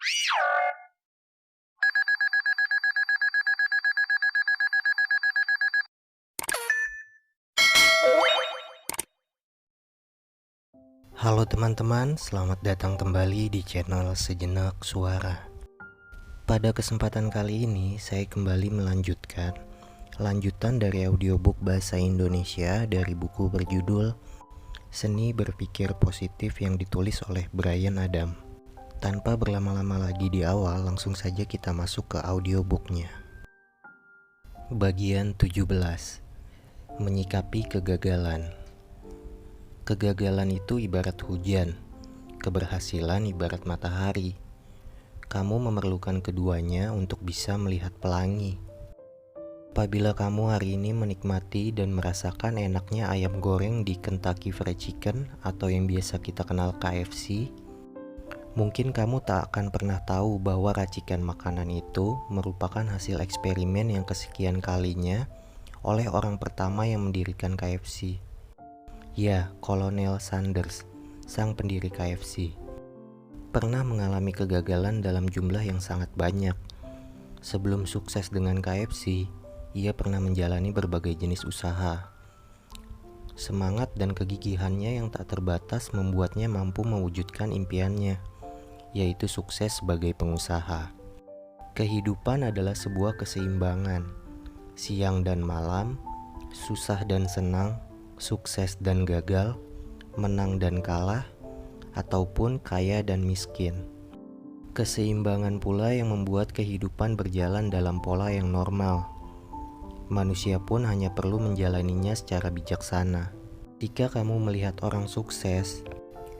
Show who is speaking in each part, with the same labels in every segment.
Speaker 1: Halo teman-teman, selamat datang kembali di channel Sejenak Suara. Pada kesempatan kali ini, saya kembali melanjutkan lanjutan dari audiobook bahasa Indonesia dari buku berjudul Seni Berpikir Positif yang ditulis oleh Bryan Adam. Tanpa berlama-lama lagi di awal, langsung saja kita masuk ke audiobooknya. Bagian 17, Menyikapi Kegagalan. Kegagalan itu ibarat hujan, keberhasilan ibarat matahari. Kamu memerlukan keduanya untuk bisa melihat pelangi. Apabila kamu hari ini menikmati dan merasakan enaknya ayam goreng di Kentucky Fried Chicken atau yang biasa kita kenal KFC, mungkin kamu tak akan pernah tahu bahwa racikan makanan itu merupakan hasil eksperimen yang kesekian kalinya oleh orang pertama yang mendirikan KFC. Ya, Kolonel Sanders, sang pendiri KFC, pernah mengalami kegagalan dalam jumlah yang sangat banyak. Sebelum sukses dengan KFC, ia pernah menjalani berbagai jenis usaha. Semangat dan kegigihannya yang tak terbatas membuatnya mampu mewujudkan impiannya, yaitu sukses sebagai pengusaha. Kehidupan adalah sebuah keseimbangan, siang dan malam, susah dan senang, sukses dan gagal, menang dan kalah, ataupun kaya dan miskin. Keseimbangan pula yang membuat kehidupan berjalan dalam pola yang normal. Manusia pun hanya perlu menjalaninya secara bijaksana. Jika kamu melihat orang sukses,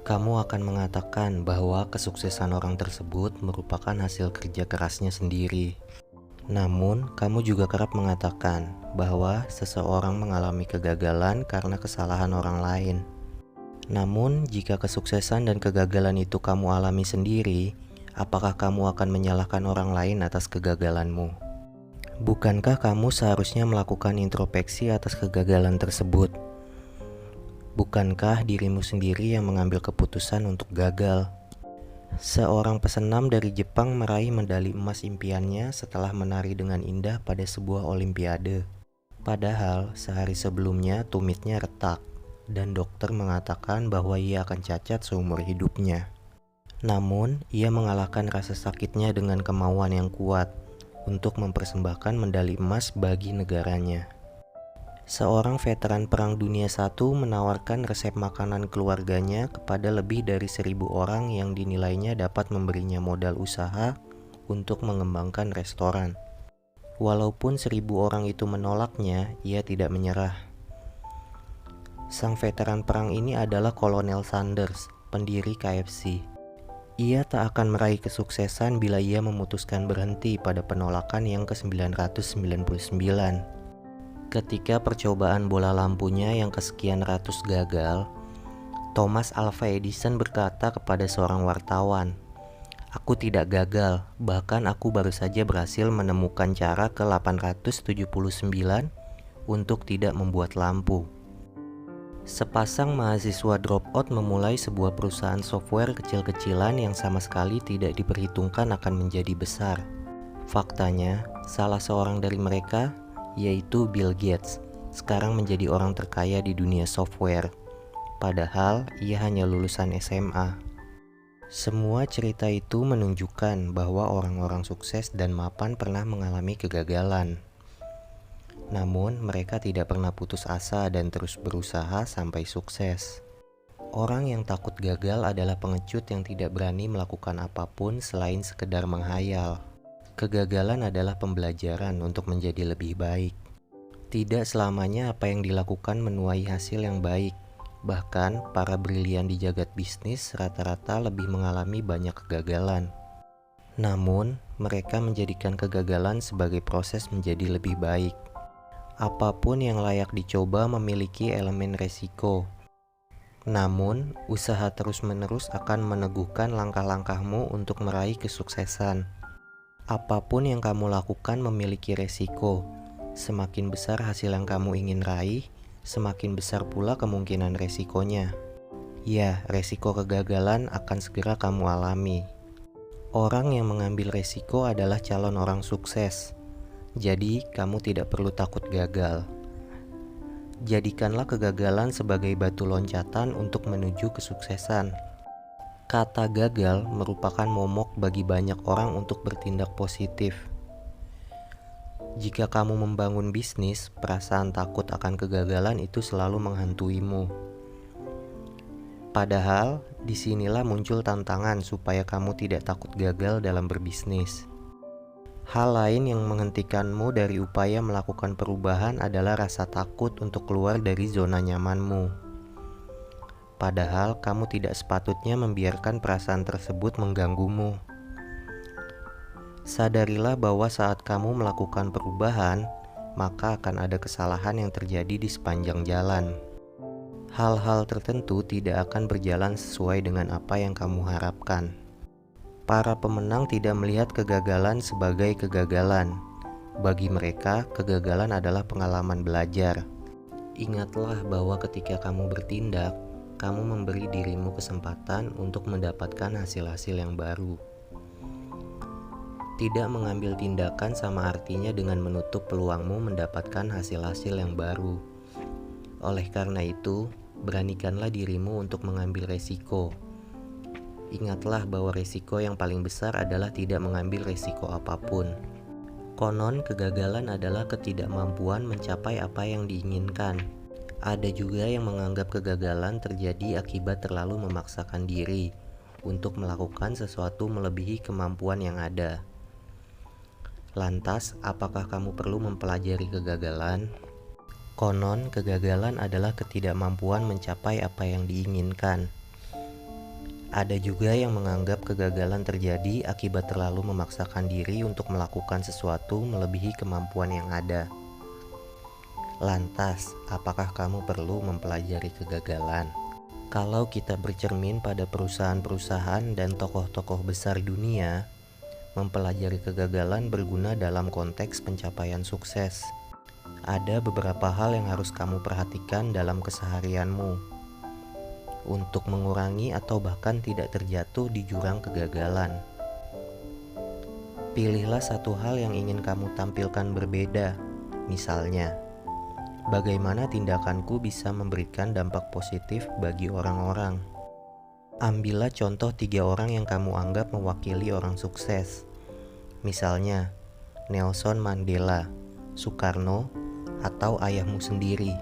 Speaker 1: kamu akan mengatakan bahwa kesuksesan orang tersebut merupakan hasil kerja kerasnya sendiri. Namun, kamu juga kerap mengatakan bahwa seseorang mengalami kegagalan karena kesalahan orang lain. Namun, jika kesuksesan dan kegagalan itu kamu alami sendiri, apakah kamu akan menyalahkan orang lain atas kegagalanmu? Bukankah kamu seharusnya melakukan introspeksi atas kegagalan tersebut? Bukankah dirimu sendiri yang mengambil keputusan untuk gagal? Seorang pesenam dari Jepang meraih medali emas impiannya setelah menari dengan indah pada sebuah olimpiade. Padahal sehari sebelumnya tumitnya retak dan dokter mengatakan bahwa ia akan cacat seumur hidupnya. Namun, ia mengalahkan rasa sakitnya dengan kemauan yang kuat untuk mempersembahkan medali emas bagi negaranya. Seorang veteran Perang Dunia I menawarkan resep makanan keluarganya kepada lebih dari 1.000 orang yang dinilainya dapat memberinya modal usaha untuk mengembangkan restoran. Walaupun 1.000 orang itu menolaknya, ia tidak menyerah. Sang veteran perang ini adalah Kolonel Sanders, pendiri KFC. Ia tak akan meraih kesuksesan bila ia memutuskan berhenti pada penolakan yang ke-999. Ketika percobaan bola lampunya yang kesekian ratus gagal, Thomas Alva Edison berkata kepada seorang wartawan, "Aku tidak gagal, bahkan aku baru saja berhasil menemukan cara ke-879 untuk tidak membuat lampu." Sepasang mahasiswa dropout memulai sebuah perusahaan software kecil-kecilan yang sama sekali tidak diperhitungkan akan menjadi besar. Faktanya, salah seorang dari mereka, yaitu Bill Gates, sekarang menjadi orang terkaya di dunia software. Padahal ia hanya lulusan SMA. Semua cerita itu menunjukkan bahwa orang-orang sukses dan mapan pernah mengalami kegagalan. Namun mereka tidak pernah putus asa dan terus berusaha sampai sukses. Orang yang takut gagal adalah pengecut yang tidak berani melakukan apapun selain sekedar menghayal. Kegagalan adalah pembelajaran untuk menjadi lebih baik. Tidak selamanya apa yang dilakukan menuai hasil yang baik. Bahkan para brilian di jagat bisnis rata-rata lebih mengalami banyak kegagalan. Namun, mereka menjadikan kegagalan sebagai proses menjadi lebih baik. Apapun yang layak dicoba memiliki elemen resiko. Namun, usaha terus-menerus akan meneguhkan langkah-langkahmu untuk meraih kesuksesan. Apapun yang kamu lakukan memiliki resiko. Semakin besar hasil yang kamu ingin raih, semakin besar pula kemungkinan resikonya. Ya, resiko kegagalan akan segera kamu alami. Orang yang mengambil resiko adalah calon orang sukses. Jadi, kamu tidak perlu takut gagal. Jadikanlah kegagalan sebagai batu loncatan untuk menuju kesuksesan. Kata gagal merupakan momok bagi banyak orang untuk bertindak positif. Jika kamu membangun bisnis, perasaan takut akan kegagalan itu selalu menghantuimu. Padahal, disinilah muncul tantangan supaya kamu tidak takut gagal dalam berbisnis. Hal lain yang menghentikanmu dari upaya melakukan perubahan adalah rasa takut untuk keluar dari zona nyamanmu. Padahal, kamu tidak sepatutnya membiarkan perasaan tersebut mengganggumu. Sadarilah bahwa saat kamu melakukan perubahan, maka akan ada kesalahan yang terjadi di sepanjang jalan. Hal-hal tertentu tidak akan berjalan sesuai dengan apa yang kamu harapkan. Para pemenang tidak melihat kegagalan sebagai kegagalan. Bagi mereka, kegagalan adalah pengalaman belajar. Ingatlah bahwa ketika kamu bertindak, kamu memberi dirimu kesempatan untuk mendapatkan hasil-hasil yang baru. Tidak mengambil tindakan sama artinya dengan menutup peluangmu mendapatkan hasil-hasil yang baru. Oleh karena itu, beranikanlah dirimu untuk mengambil resiko. Ingatlah bahwa resiko yang paling besar adalah tidak mengambil resiko apapun. Konon, kegagalan adalah ketidakmampuan mencapai apa yang diinginkan. Ada juga yang menganggap kegagalan terjadi akibat terlalu memaksakan diri untuk melakukan sesuatu melebihi kemampuan yang ada. Lantas, apakah kamu perlu mempelajari kegagalan? Konon, kegagalan adalah ketidakmampuan mencapai apa yang diinginkan. Ada juga yang menganggap kegagalan terjadi akibat terlalu memaksakan diri untuk melakukan sesuatu melebihi kemampuan yang ada. Lantas, apakah kamu perlu mempelajari kegagalan? Kalau kita bercermin pada perusahaan-perusahaan dan tokoh-tokoh besar dunia, mempelajari kegagalan berguna dalam konteks pencapaian sukses. Ada beberapa hal yang harus kamu perhatikan dalam keseharianmu untuk mengurangi atau bahkan tidak terjatuh di jurang kegagalan. Pilihlah satu hal yang ingin kamu tampilkan berbeda. Misalnya, bagaimana tindakanku bisa memberikan dampak positif bagi orang-orang. Ambillah contoh 3 orang yang kamu anggap mewakili orang sukses. Misalnya, Nelson Mandela, Soekarno, atau ayahmu sendiri.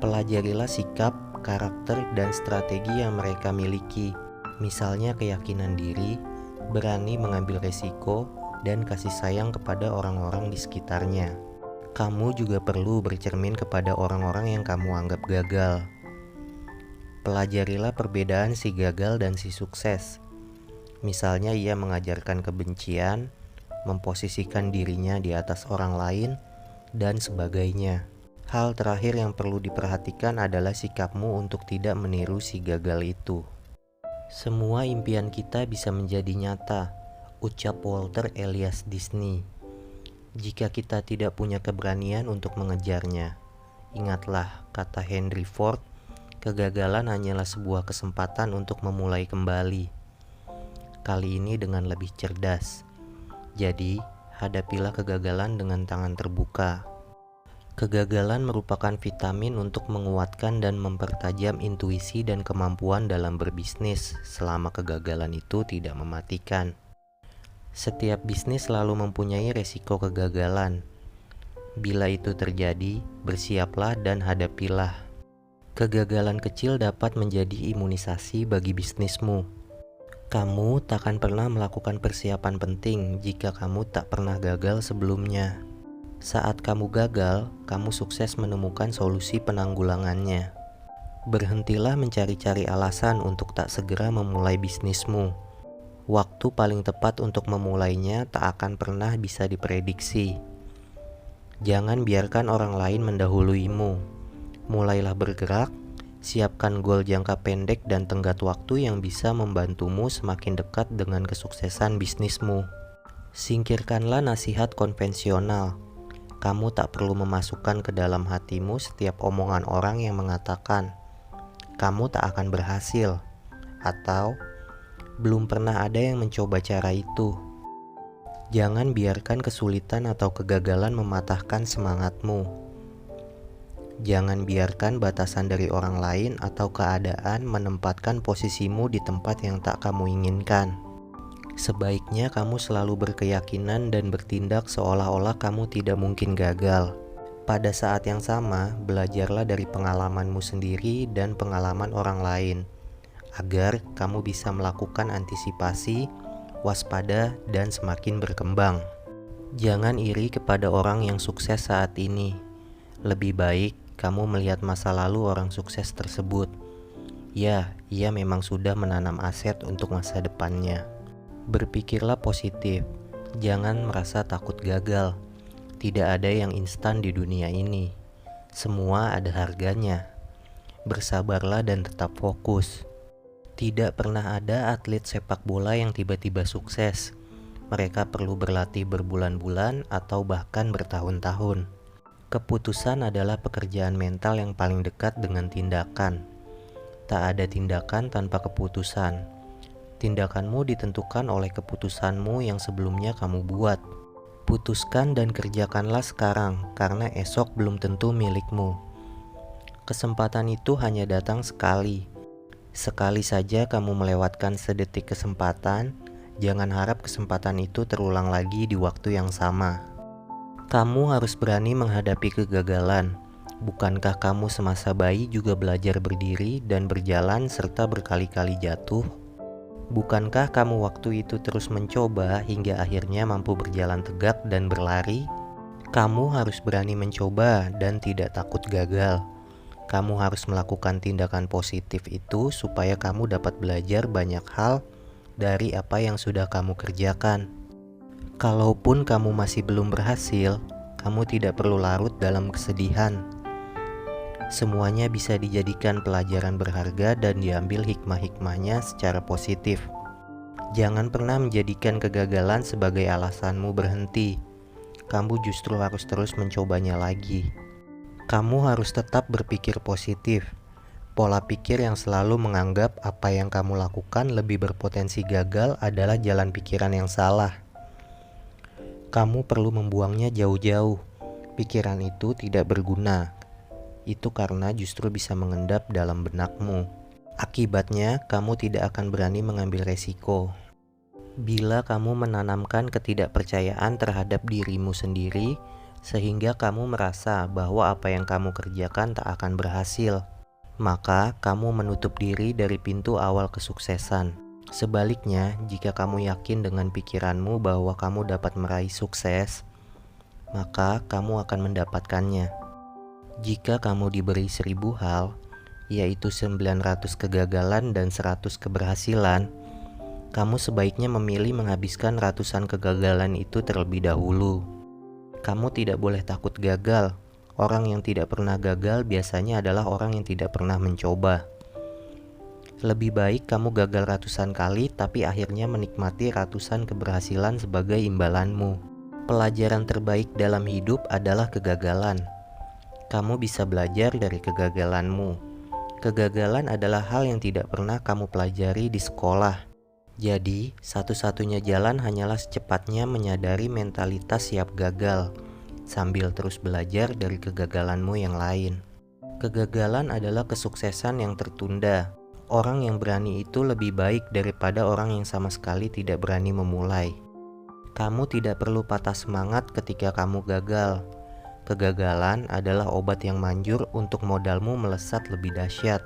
Speaker 1: Pelajarilah sikap, karakter, dan strategi yang mereka miliki. Misalnya keyakinan diri, berani mengambil resiko, dan kasih sayang kepada orang-orang di sekitarnya. Kamu juga perlu bercermin kepada orang-orang yang kamu anggap gagal. Pelajarilah perbedaan si gagal dan si sukses. Misalnya ia mengajarkan kebencian, memposisikan dirinya di atas orang lain, dan sebagainya. Hal terakhir yang perlu diperhatikan adalah sikapmu untuk tidak meniru si gagal itu. Semua impian kita bisa menjadi nyata, ucap Walter Elias Disney. Jika kita tidak punya keberanian untuk mengejarnya, ingatlah kata Henry Ford, kegagalan hanyalah sebuah kesempatan untuk memulai kembali. Kali ini dengan lebih cerdas. Jadi, hadapilah kegagalan dengan tangan terbuka. Kegagalan merupakan vitamin untuk menguatkan dan mempertajam intuisi dan kemampuan dalam berbisnis selama kegagalan itu tidak mematikan. Setiap bisnis selalu mempunyai resiko kegagalan. Bila itu terjadi, bersiaplah dan hadapilah. Kegagalan kecil dapat menjadi imunisasi bagi bisnismu. Kamu takkan pernah melakukan persiapan penting jika kamu tak pernah gagal sebelumnya. Saat kamu gagal, kamu sukses menemukan solusi penanggulangannya. Berhentilah mencari-cari alasan untuk tak segera memulai bisnismu. Waktu paling tepat untuk memulainya tak akan pernah bisa diprediksi. Jangan biarkan orang lain mendahuluimu. Mulailah bergerak. Siapkan goal jangka pendek dan tenggat waktu yang bisa membantumu semakin dekat dengan kesuksesan bisnismu. Singkirkanlah nasihat konvensional. Kamu tak perlu memasukkan ke dalam hatimu setiap omongan orang yang mengatakan, "Kamu tak akan berhasil," atau Belum pernah ada yang mencoba cara itu. Jangan biarkan kesulitan atau kegagalan mematahkan semangatmu. Jangan biarkan batasan dari orang lain atau keadaan menempatkan posisimu di tempat yang tak kamu inginkan. Sebaiknya kamu selalu berkeyakinan dan bertindak seolah-olah kamu tidak mungkin gagal. Pada saat yang sama, belajarlah dari pengalamanmu sendiri dan pengalaman orang lain, agar kamu bisa melakukan antisipasi, waspada, dan semakin berkembang. Jangan iri kepada orang yang sukses saat ini. Lebih baik kamu melihat masa lalu orang sukses tersebut. Ya, ia memang sudah menanam aset untuk masa depannya. Berpikirlah positif, jangan merasa takut gagal. Tidak ada yang instan di dunia ini. Semua ada harganya. Bersabarlah dan tetap fokus. Tidak pernah ada atlet sepak bola yang tiba-tiba sukses. Mereka perlu berlatih berbulan-bulan atau bahkan bertahun-tahun. Keputusan adalah pekerjaan mental yang paling dekat dengan tindakan. Tak ada tindakan tanpa keputusan. Tindakanmu ditentukan oleh keputusanmu yang sebelumnya kamu buat. Putuskan dan kerjakanlah sekarang, karena esok belum tentu milikmu. Kesempatan itu hanya datang sekali. Sekali saja kamu melewatkan sedetik kesempatan, jangan harap kesempatan itu terulang lagi di waktu yang sama. Kamu harus berani menghadapi kegagalan. Bukankah kamu semasa bayi juga belajar berdiri dan berjalan serta berkali-kali jatuh? Bukankah kamu waktu itu terus mencoba hingga akhirnya mampu berjalan tegak dan berlari? Kamu harus berani mencoba dan tidak takut gagal. Kamu harus melakukan tindakan positif itu supaya kamu dapat belajar banyak hal dari apa yang sudah kamu kerjakan. Kalaupun kamu masih belum berhasil, kamu tidak perlu larut dalam kesedihan. Semuanya bisa dijadikan pelajaran berharga dan diambil hikmah-hikmahnya secara positif. Jangan pernah menjadikan kegagalan sebagai alasanmu berhenti. Kamu justru harus terus mencobanya lagi. Kamu harus tetap berpikir positif. Pola pikir yang selalu menganggap apa yang kamu lakukan lebih berpotensi gagal adalah jalan pikiran yang salah. Kamu perlu membuangnya jauh-jauh. Pikiran itu tidak berguna. Itu karena justru bisa mengendap dalam benakmu. Akibatnya, kamu tidak akan berani mengambil resiko. Bila kamu menanamkan ketidakpercayaan terhadap dirimu sendiri, sehingga kamu merasa bahwa apa yang kamu kerjakan tak akan berhasil, maka kamu menutup diri dari pintu awal kesuksesan. Sebaliknya, jika kamu yakin dengan pikiranmu bahwa kamu dapat meraih sukses, maka kamu akan mendapatkannya. Jika kamu diberi 1000 hal, yaitu 900 kegagalan dan 100 keberhasilan, kamu sebaiknya memilih menghabiskan ratusan kegagalan itu terlebih dahulu. Kamu tidak boleh takut gagal. Orang yang tidak pernah gagal biasanya adalah orang yang tidak pernah mencoba. Lebih baik kamu gagal ratusan kali tapi akhirnya menikmati ratusan keberhasilan sebagai imbalanmu. Pelajaran terbaik dalam hidup adalah kegagalan. Kamu bisa belajar dari kegagalanmu. Kegagalan adalah hal yang tidak pernah kamu pelajari di sekolah. Jadi, satu-satunya jalan hanyalah secepatnya menyadari mentalitas siap gagal, sambil terus belajar dari kegagalanmu yang lain. Kegagalan adalah kesuksesan yang tertunda. Orang yang berani itu lebih baik daripada orang yang sama sekali tidak berani memulai. Kamu tidak perlu patah semangat ketika kamu gagal. Kegagalan adalah obat yang manjur untuk modalmu melesat lebih dahsyat.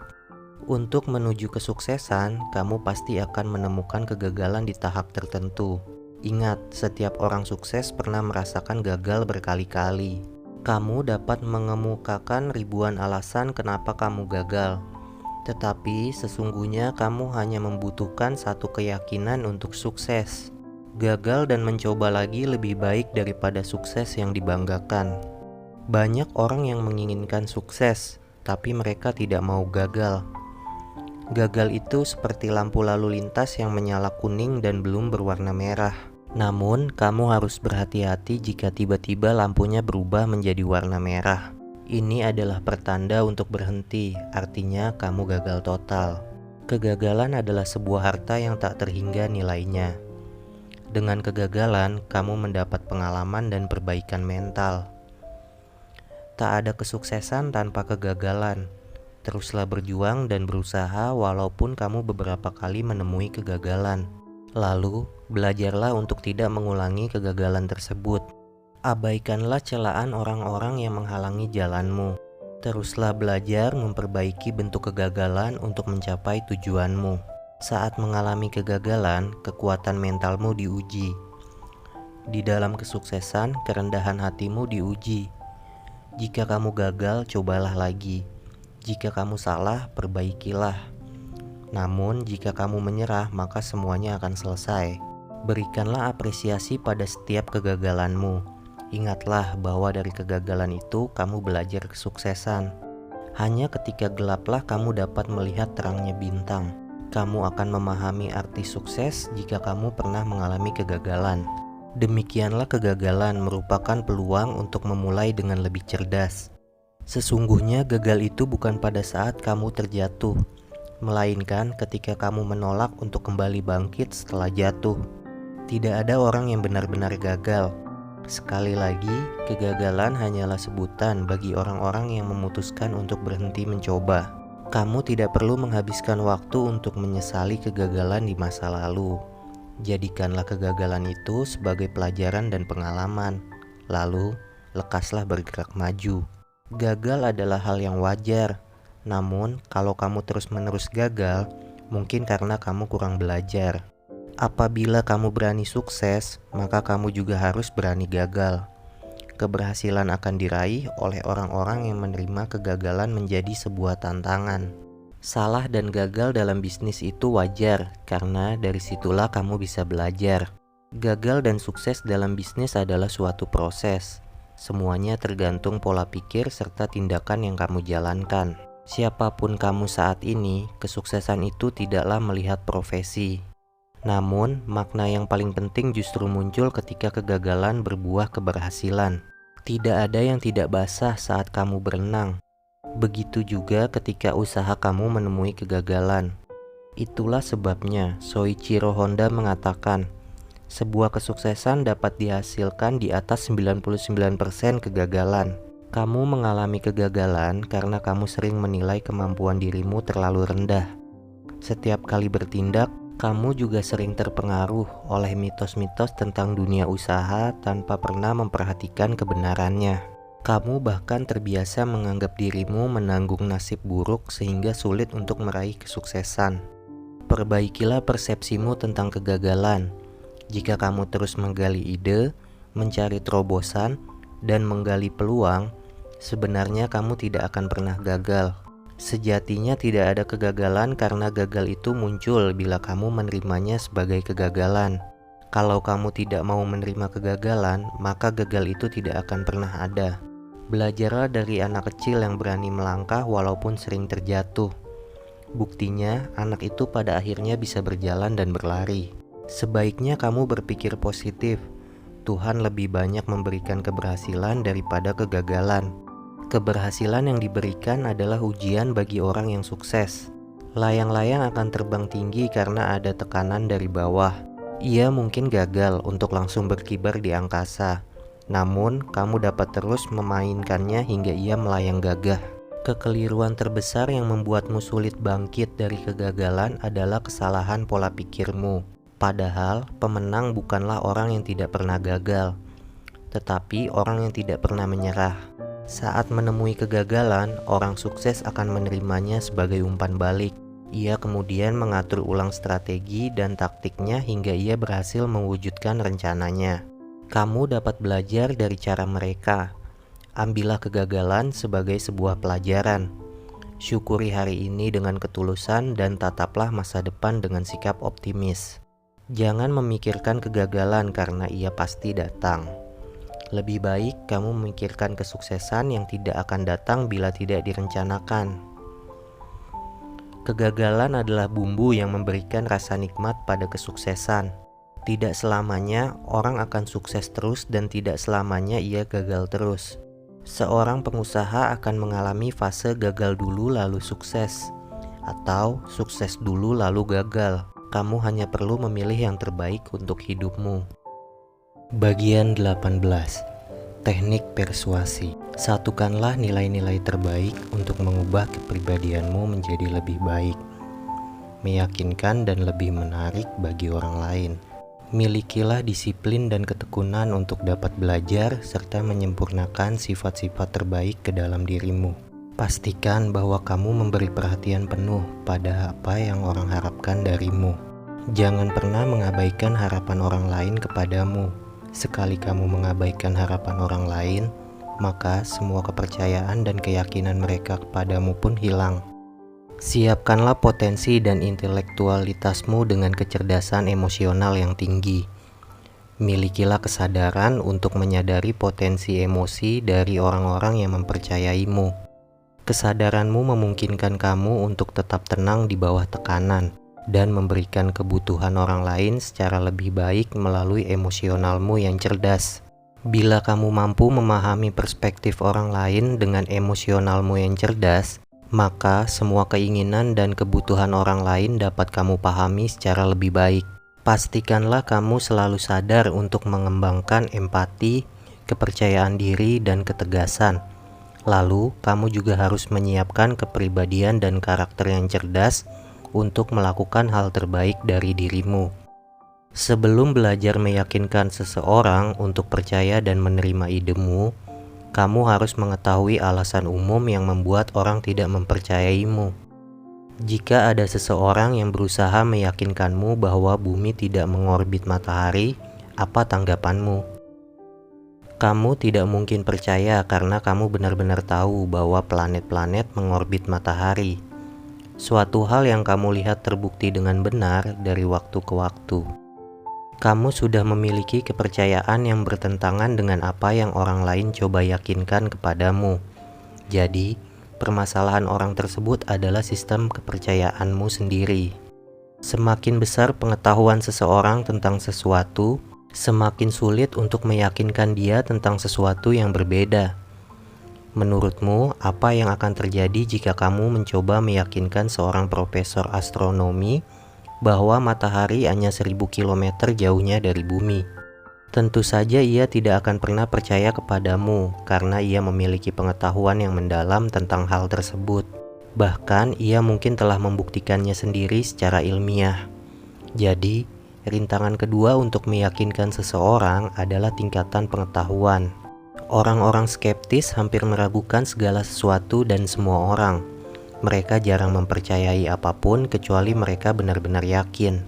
Speaker 1: Untuk menuju kesuksesan, kamu pasti akan menemukan kegagalan di tahap tertentu. Ingat, setiap orang sukses pernah merasakan gagal berkali-kali. Kamu dapat mengemukakan ribuan alasan kenapa kamu gagal. Tetapi sesungguhnya kamu hanya membutuhkan satu keyakinan untuk sukses. Gagal dan mencoba lagi lebih baik daripada sukses yang dibanggakan. Banyak orang yang menginginkan sukses, tapi mereka tidak mau gagal. Gagal itu seperti lampu lalu lintas yang menyala kuning dan belum berwarna merah. Namun, kamu harus berhati-hati jika tiba-tiba lampunya berubah menjadi warna merah. Ini adalah pertanda untuk berhenti, artinya kamu gagal total. Kegagalan adalah sebuah harta yang tak terhingga nilainya. Dengan kegagalan, kamu mendapat pengalaman dan perbaikan mental. Tak ada kesuksesan tanpa kegagalan. Teruslah berjuang dan berusaha walaupun kamu beberapa kali menemui kegagalan. Lalu, belajarlah untuk tidak mengulangi kegagalan tersebut. Abaikanlah celaan orang-orang yang menghalangi jalanmu. Teruslah belajar memperbaiki bentuk kegagalan untuk mencapai tujuanmu. Saat mengalami kegagalan, kekuatan mentalmu diuji. Di dalam kesuksesan, kerendahan hatimu diuji. Jika kamu gagal, cobalah lagi. Jika kamu salah, perbaikilah. Namun, jika kamu menyerah, maka semuanya akan selesai. Berikanlah apresiasi pada setiap kegagalanmu. Ingatlah bahwa dari kegagalan itu kamu belajar kesuksesan. Hanya ketika gelaplah kamu dapat melihat terangnya bintang. Kamu akan memahami arti sukses jika kamu pernah mengalami kegagalan. Demikianlah kegagalan merupakan peluang untuk memulai dengan lebih cerdas. Sesungguhnya gagal itu bukan pada saat kamu terjatuh, melainkan ketika kamu menolak untuk kembali bangkit setelah jatuh. Tidak ada orang yang benar-benar gagal. Sekali lagi, kegagalan hanyalah sebutan bagi orang-orang yang memutuskan untuk berhenti mencoba. Kamu tidak perlu menghabiskan waktu untuk menyesali kegagalan di masa lalu. Jadikanlah kegagalan itu sebagai pelajaran dan pengalaman. Lalu, lekaslah bergerak maju. Gagal adalah hal yang wajar. Namun, kalau kamu terus-menerus gagal, mungkin karena kamu kurang belajar. Apabila kamu berani sukses, maka kamu juga harus berani gagal. Keberhasilan akan diraih oleh orang-orang yang menerima kegagalan menjadi sebuah tantangan. Salah dan gagal dalam bisnis itu wajar, karena dari situlah kamu bisa belajar. Gagal dan sukses dalam bisnis adalah suatu proses. Semuanya tergantung pola pikir serta tindakan yang kamu jalankan. Siapapun kamu saat ini, kesuksesan itu tidaklah melihat profesi. Namun, makna yang paling penting justru muncul ketika kegagalan berbuah keberhasilan. Tidak ada yang tidak basah saat kamu berenang. Begitu juga ketika usaha kamu menemui kegagalan. Itulah sebabnya Soichiro Honda mengatakan, sebuah kesuksesan dapat dihasilkan di atas 99% kegagalan. Kamu mengalami kegagalan karena kamu sering menilai kemampuan dirimu terlalu rendah. Setiap kali bertindak, kamu juga sering terpengaruh oleh mitos-mitos tentang dunia usaha tanpa pernah memperhatikan kebenarannya. Kamu bahkan terbiasa menganggap dirimu menanggung nasib buruk sehingga sulit untuk meraih kesuksesan. Perbaikilah persepsimu tentang kegagalan. Jika kamu terus menggali ide, mencari terobosan, dan menggali peluang, sebenarnya kamu tidak akan pernah gagal. Sejatinya tidak ada kegagalan karena gagal itu muncul bila kamu menerimanya sebagai kegagalan. Kalau kamu tidak mau menerima kegagalan, maka gagal itu tidak akan pernah ada. Belajarlah dari anak kecil yang berani melangkah walaupun sering terjatuh. Buktinya, anak itu pada akhirnya bisa berjalan dan berlari. Sebaiknya kamu berpikir positif. Tuhan lebih banyak memberikan keberhasilan daripada kegagalan. Keberhasilan yang diberikan adalah ujian bagi orang yang sukses. Layang-layang akan terbang tinggi karena ada tekanan dari bawah. Ia mungkin gagal untuk langsung berkibar di angkasa. Namun, kamu dapat terus memainkannya hingga ia melayang gagah. Kekeliruan terbesar yang membuatmu sulit bangkit dari kegagalan adalah kesalahan pola pikirmu. Padahal, pemenang bukanlah orang yang tidak pernah gagal, tetapi orang yang tidak pernah menyerah. Saat menemui kegagalan, orang sukses akan menerimanya sebagai umpan balik. Ia kemudian mengatur ulang strategi dan taktiknya hingga ia berhasil mewujudkan rencananya. Kamu dapat belajar dari cara mereka. Ambillah kegagalan sebagai sebuah pelajaran. Syukuri hari ini dengan ketulusan dan tataplah masa depan dengan sikap optimis. Jangan memikirkan kegagalan karena ia pasti datang. Lebih baik kamu memikirkan kesuksesan yang tidak akan datang bila tidak direncanakan. Kegagalan adalah bumbu yang memberikan rasa nikmat pada kesuksesan. Tidak selamanya orang akan sukses terus dan tidak selamanya ia gagal terus. Seorang pengusaha akan mengalami fase gagal dulu lalu sukses. atau sukses dulu lalu gagal. Kamu hanya perlu memilih yang terbaik untuk hidupmu. Bagian 18. Teknik persuasi. Satukanlah nilai-nilai terbaik untuk mengubah kepribadianmu menjadi lebih baik, meyakinkan dan lebih menarik bagi orang lain. Milikilah disiplin dan ketekunan untuk dapat belajar serta menyempurnakan sifat-sifat terbaik ke dalam dirimu. Pastikan bahwa kamu memberi perhatian penuh pada apa yang orang harapkan darimu. Jangan pernah mengabaikan harapan orang lain kepadamu. Sekali kamu mengabaikan harapan orang lain, maka semua kepercayaan dan keyakinan mereka kepadamu pun hilang. Siapkanlah potensi dan intelektualitasmu dengan kecerdasan emosional yang tinggi. Milikilah kesadaran untuk menyadari potensi emosi dari orang-orang yang mempercayaimu. Kesadaranmu memungkinkan kamu untuk tetap tenang di bawah tekanan dan memberikan kebutuhan orang lain secara lebih baik melalui emosionalmu yang cerdas. Bila kamu mampu memahami perspektif orang lain dengan emosionalmu yang cerdas, maka semua keinginan dan kebutuhan orang lain dapat kamu pahami secara lebih baik. Pastikanlah kamu selalu sadar untuk mengembangkan empati, kepercayaan diri, dan ketegasan. Lalu, kamu juga harus menyiapkan kepribadian dan karakter yang cerdas untuk melakukan hal terbaik dari dirimu. Sebelum belajar meyakinkan seseorang untuk percaya dan menerima idemu, kamu harus mengetahui alasan umum yang membuat orang tidak mempercayaimu. Jika ada seseorang yang berusaha meyakinkanmu bahwa bumi tidak mengorbit matahari, apa tanggapanmu? Kamu tidak mungkin percaya karena kamu benar-benar tahu bahwa planet-planet mengorbit matahari. Suatu hal yang kamu lihat terbukti dengan benar dari waktu ke waktu. Kamu sudah memiliki kepercayaan yang bertentangan dengan apa yang orang lain coba yakinkan kepadamu. Jadi, permasalahan orang tersebut adalah sistem kepercayaanmu sendiri. Semakin besar pengetahuan seseorang tentang sesuatu, semakin sulit untuk meyakinkan dia tentang sesuatu yang berbeda. Menurutmu, apa yang akan terjadi jika kamu mencoba meyakinkan seorang profesor astronomi bahwa matahari hanya 1000 km jauhnya dari bumi? Tentu saja ia tidak akan pernah percaya kepadamu karena ia memiliki pengetahuan yang mendalam tentang hal tersebut. Bahkan ia mungkin telah membuktikannya sendiri secara ilmiah. Jadi, rintangan kedua untuk meyakinkan seseorang adalah tingkatan pengetahuan. Orang-orang skeptis hampir meragukan segala sesuatu dan semua orang. Mereka jarang mempercayai apapun kecuali mereka benar-benar yakin.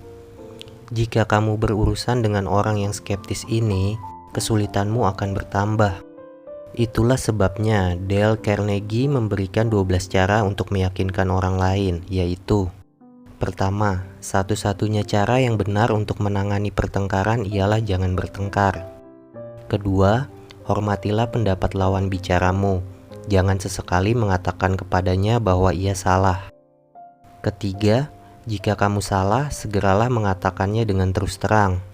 Speaker 1: Jika kamu berurusan dengan orang yang skeptis ini, kesulitanmu akan bertambah. Itulah sebabnya Dale Carnegie memberikan 12 cara untuk meyakinkan orang lain, yaitu: pertama, satu-satunya cara yang benar untuk menangani pertengkaran ialah jangan bertengkar. Kedua, hormatilah pendapat lawan bicaramu. Jangan sesekali mengatakan kepadanya bahwa ia salah. Ketiga, jika kamu salah, segeralah mengatakannya dengan terus terang.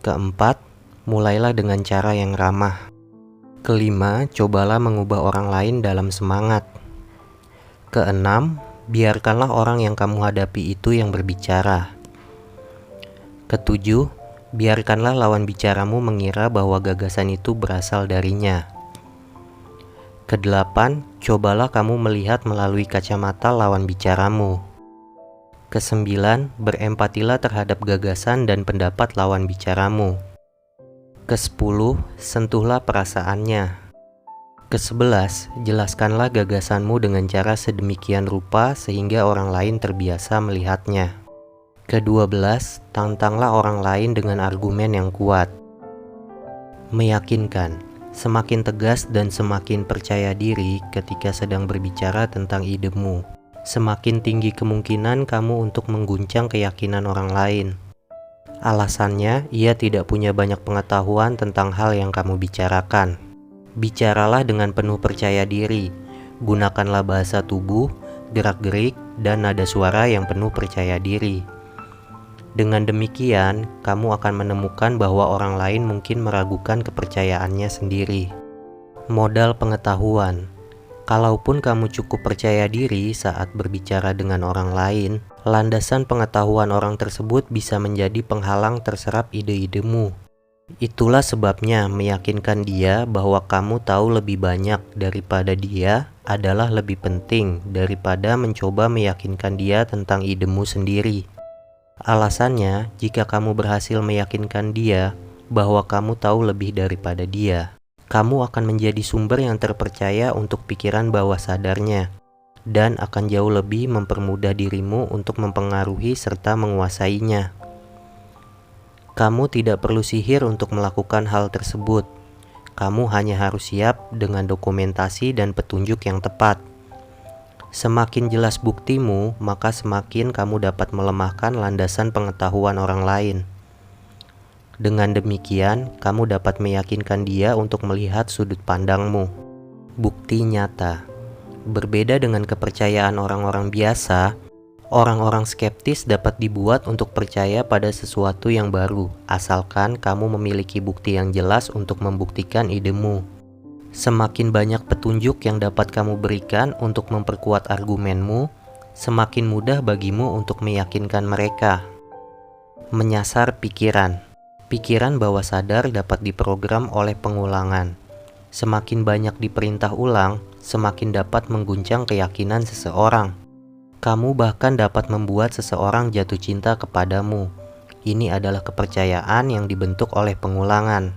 Speaker 1: Keempat, mulailah dengan cara yang ramah. Kelima, cobalah mengubah orang lain dalam semangat. Keenam, biarkanlah orang yang kamu hadapi itu yang berbicara. Ketujuh, biarkanlah lawan bicaramu mengira bahwa gagasan itu berasal darinya. Kedelapan, cobalah kamu melihat melalui kacamata lawan bicaramu. Kesembilan, berempatilah terhadap gagasan dan pendapat lawan bicaramu. Kesepuluh, sentuhlah perasaannya. Ke-11, jelaskanlah gagasanmu dengan cara sedemikian rupa sehingga orang lain terbiasa melihatnya. Ke-12, tantanglah orang lain dengan argumen yang kuat. Meyakinkan, semakin tegas dan semakin percaya diri ketika sedang berbicara tentang idemu, semakin tinggi kemungkinan kamu untuk mengguncang keyakinan orang lain. Alasannya, ia tidak punya banyak pengetahuan tentang hal yang kamu bicarakan. Bicaralah dengan penuh percaya diri. Gunakanlah bahasa tubuh, gerak-gerik, dan nada suara yang penuh percaya diri. Dengan demikian, kamu akan menemukan bahwa orang lain mungkin meragukan kepercayaannya sendiri. Modal pengetahuan. Kalaupun kamu cukup percaya diri saat berbicara dengan orang lain, landasan pengetahuan orang tersebut bisa menjadi penghalang terserap ide-idemu. Itulah sebabnya meyakinkan dia bahwa kamu tahu lebih banyak daripada dia adalah lebih penting daripada mencoba meyakinkan dia tentang idemu sendiri. Alasannya, jika kamu berhasil meyakinkan dia bahwa kamu tahu lebih daripada dia, kamu akan menjadi sumber yang terpercaya untuk pikiran bawah sadarnya, dan akan jauh lebih mempermudah dirimu untuk mempengaruhi serta menguasainya. Kamu tidak perlu sihir untuk melakukan hal tersebut. Kamu hanya harus siap dengan dokumentasi dan petunjuk yang tepat. Semakin jelas buktimu, maka semakin kamu dapat melemahkan landasan pengetahuan orang lain. Dengan demikian, kamu dapat meyakinkan dia untuk melihat sudut pandangmu. Bukti nyata. Berbeda dengan kepercayaan orang-orang biasa, orang-orang skeptis dapat dibuat untuk percaya pada sesuatu yang baru, asalkan kamu memiliki bukti yang jelas untuk membuktikan idemu. Semakin banyak petunjuk yang dapat kamu berikan untuk memperkuat argumenmu, semakin mudah bagimu untuk meyakinkan mereka. Menyasar pikiran. Pikiran bawah sadar dapat diprogram oleh pengulangan. Semakin banyak diperintah ulang, semakin dapat mengguncang keyakinan seseorang. Kamu bahkan dapat membuat seseorang jatuh cinta kepadamu. Ini adalah kepercayaan yang dibentuk oleh pengulangan.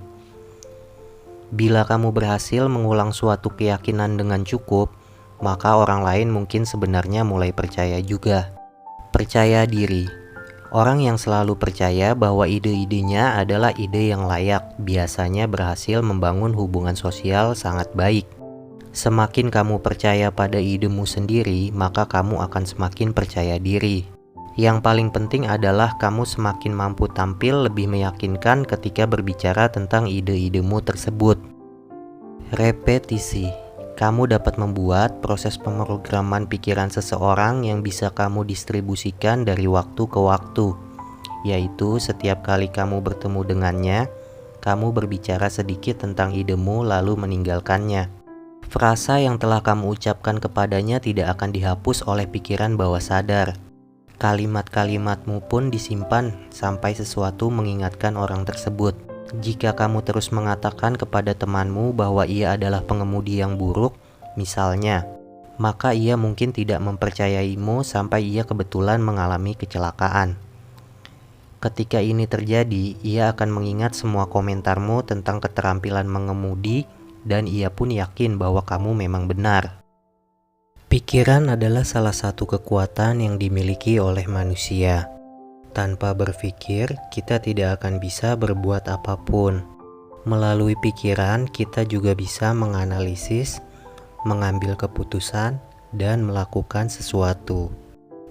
Speaker 1: Bila kamu berhasil mengulang suatu keyakinan dengan cukup, maka orang lain mungkin sebenarnya mulai percaya juga. Percaya diri. Orang yang selalu percaya bahwa ide-idenya adalah ide yang layak, biasanya berhasil membangun hubungan sosial sangat baik. Semakin kamu percaya pada idemu sendiri, maka kamu akan semakin percaya diri. Yang paling penting adalah kamu semakin mampu tampil lebih meyakinkan ketika berbicara tentang ide-idemu tersebut. Repetisi. Kamu dapat membuat proses pemrograman pikiran seseorang yang bisa kamu distribusikan dari waktu ke waktu, yaitu setiap kali kamu bertemu dengannya, kamu berbicara sedikit tentang idemu lalu meninggalkannya. Frasa yang telah kamu ucapkan kepadanya tidak akan dihapus oleh pikiran bawah sadar. Kalimat-kalimatmu pun disimpan sampai sesuatu mengingatkan orang tersebut. Jika kamu terus mengatakan kepada temanmu bahwa ia adalah pengemudi yang buruk, misalnya, maka ia mungkin tidak mempercayaimu sampai ia kebetulan mengalami kecelakaan. Ketika ini terjadi, ia akan mengingat semua komentarmu tentang keterampilan mengemudi, dan ia pun yakin bahwa kamu memang benar. Pikiran adalah salah satu kekuatan yang dimiliki oleh manusia. Tanpa berpikir, kita tidak akan bisa berbuat apapun. Melalui pikiran, kita juga bisa menganalisis, mengambil keputusan, dan melakukan sesuatu.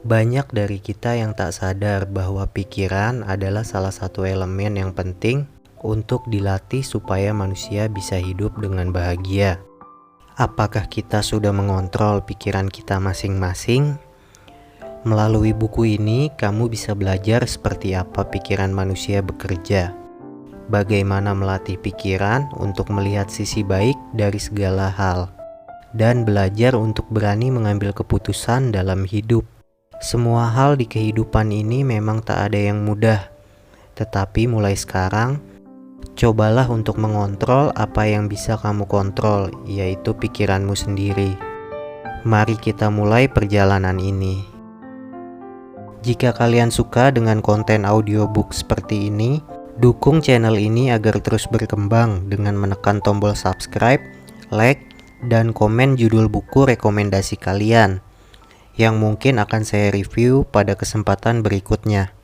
Speaker 1: Banyak dari kita yang tak sadar bahwa pikiran adalah salah satu elemen yang penting untuk dilatih supaya manusia bisa hidup dengan bahagia. Apakah kita sudah mengontrol pikiran kita masing-masing? Melalui buku ini, kamu bisa belajar seperti apa pikiran manusia bekerja, bagaimana melatih pikiran untuk melihat sisi baik dari segala hal, dan belajar untuk berani mengambil keputusan dalam hidup. Semua hal di kehidupan ini memang tak ada yang mudah, tetapi mulai sekarang, cobalah untuk mengontrol apa yang bisa kamu kontrol, yaitu pikiranmu sendiri. Mari kita mulai perjalanan ini. Jika kalian suka dengan konten audiobook seperti ini, dukung channel ini agar terus berkembang dengan menekan tombol subscribe, like, dan komen judul buku rekomendasi kalian yang mungkin akan saya review pada kesempatan berikutnya.